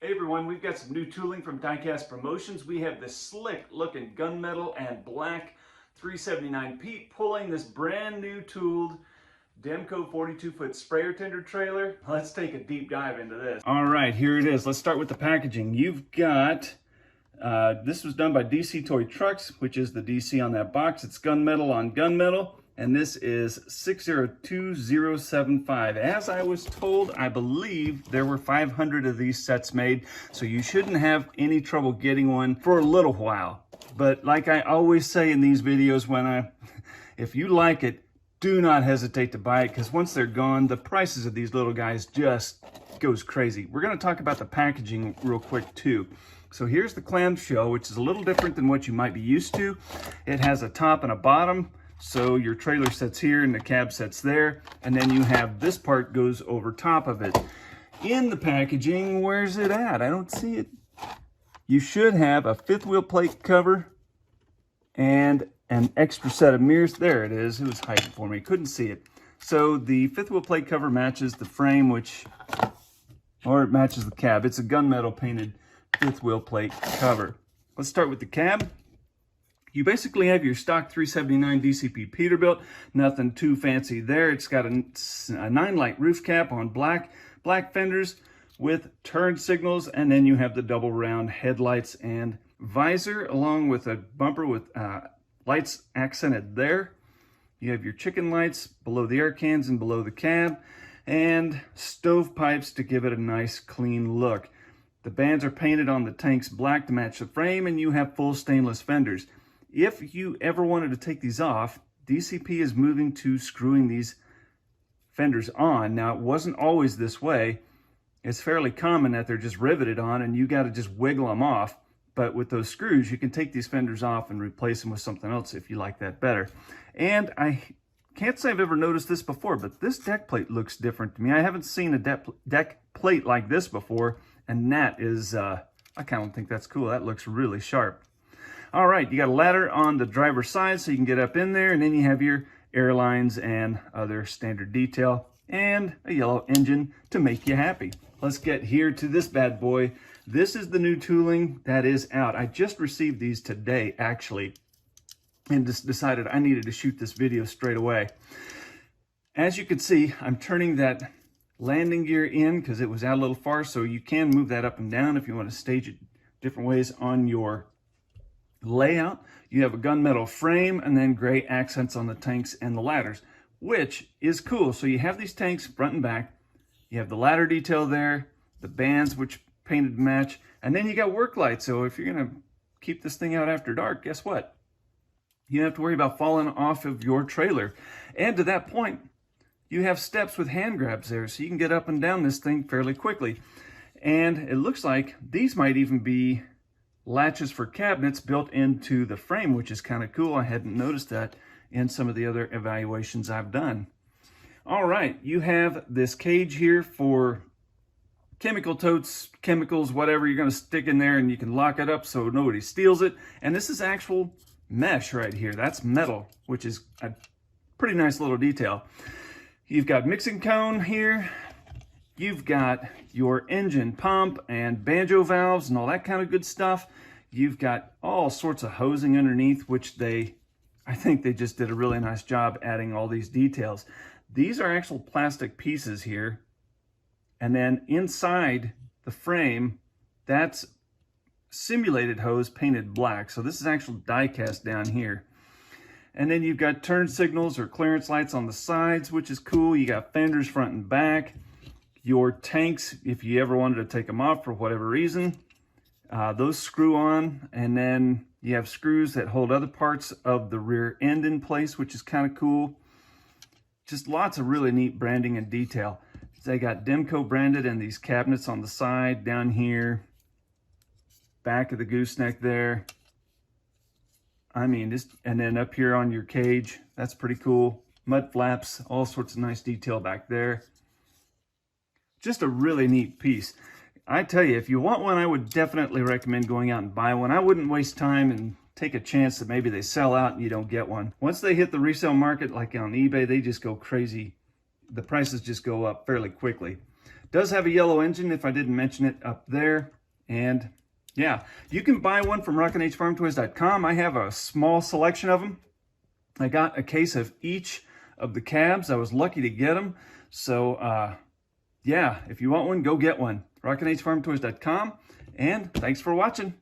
Hey everyone, we've got some new tooling from Diecast Promotions. We have this slick looking gunmetal and black 379 Pete pulling this brand new tooled Demco 42-foot sprayer tender trailer. Let's take a deep dive into this. All right, here it is. Let's start with the packaging. You've got, this was done by DC Toy Trucks, which is the DC on that box. It's gunmetal on gunmetal. And this is 602075. As I was told, I believe there were 500 of these sets made, so you shouldn't have any trouble getting one for a little while. But like I always say in these videos, if you like it, do not hesitate to buy it, because once they're gone, the prices of these little guys just goes crazy. We're going to talk about the packaging real quick too. So here's the clamshell, which is a little different than what you might be used to. It has a top and a bottom. So your trailer sits here and the cab sits there, and then you have this part goes over top of it. In the packaging, where's it at? I don't see it. You should have a fifth wheel plate cover and an extra set of mirrors. There it is. It was hiding for me. Couldn't see it. So the fifth wheel plate cover matches the frame, or it matches the cab. It's a gunmetal painted fifth wheel plate cover. Let's start with the cab. You basically have your stock 379 DCP Peterbilt, nothing too fancy there. It's got a 9-light roof cap on black fenders with turn signals, and then you have the double round headlights and visor, along with a bumper with lights accented there. You have your chicken lights below the air cans and below the cab, and stovepipes to give it a nice clean look. The bands are painted on the tanks black to match the frame, and you have full stainless fenders. If you ever wanted to take these off, DCP is moving to screwing these fenders on. Now, it wasn't always this way. It's fairly common that they're just riveted on and you got to just wiggle them off. But with those screws, you can take these fenders off and replace them with something else if you like that better. And I can't say I've ever noticed this before, but this deck plate looks different to me. I haven't seen a deck plate like this before, and that is, I kind of think that's cool. That looks really sharp. All right, you got a ladder on the driver's side so you can get up in there, and then you have your airlines and other standard detail, and a yellow engine to make you happy. Let's get here to this bad boy. This is the new tooling that is out. I just received these today, actually, and just decided I needed to shoot this video straight away. As you can see, I'm turning that landing gear in because it was out a little far, so you can move that up and down if you want to stage it different ways on your layout. You have a gunmetal frame and then gray accents on the tanks and the ladders, which is cool. So you have these tanks front and back. You have the ladder detail there, the bands which painted to match, and then you got work lights. So if you're going to keep this thing out after dark, guess what? You don't have to worry about falling off of your trailer. And to that point, you have steps with hand grabs there, so you can get up and down this thing fairly quickly. And it looks like these might even be latches for cabinets built into the frame, which is kind of cool. I hadn't noticed that in some of the other evaluations I've done. All right, you have this cage here for chemical totes, chemicals, whatever you're going to stick in there, and you can lock it up so nobody steals it. And this is actual mesh right here. That's metal, which is a pretty nice little detail. You've got mixing cone here. You've got your engine pump and banjo valves and all that kind of good stuff. You've got all sorts of hosing underneath, which I think they just did a really nice job adding all these details. These are actual plastic pieces here. And then inside the frame, that's simulated hose painted black. So this is actual die cast down here. And then you've got turn signals or clearance lights on the sides, which is cool. You got fenders front and back. Your tanks, if you ever wanted to take them off for whatever reason, those screw on, and then you have screws that hold other parts of the rear end in place, which is kind of cool. Just lots of really neat branding and detail. They got Demco branded in these cabinets on the side, down here, back of the gooseneck there. I mean, and then up here on your cage, that's pretty cool. Mud flaps, all sorts of nice detail back there. Just a really neat piece. I tell you, if you want one, I would definitely recommend going out and buy one. I wouldn't waste time and take a chance that maybe they sell out and you don't get one. Once they hit the resale market, like on eBay, they just go crazy. The prices just go up fairly quickly. Does have a yellow engine if I didn't mention it up there. And yeah, you can buy one from RockinHFarmToys.com. I have a small selection of them. I got a case of each of the cabs. I was lucky to get them. So yeah, if you want one, go get one. RockinHFarmToys.com. And thanks for watching.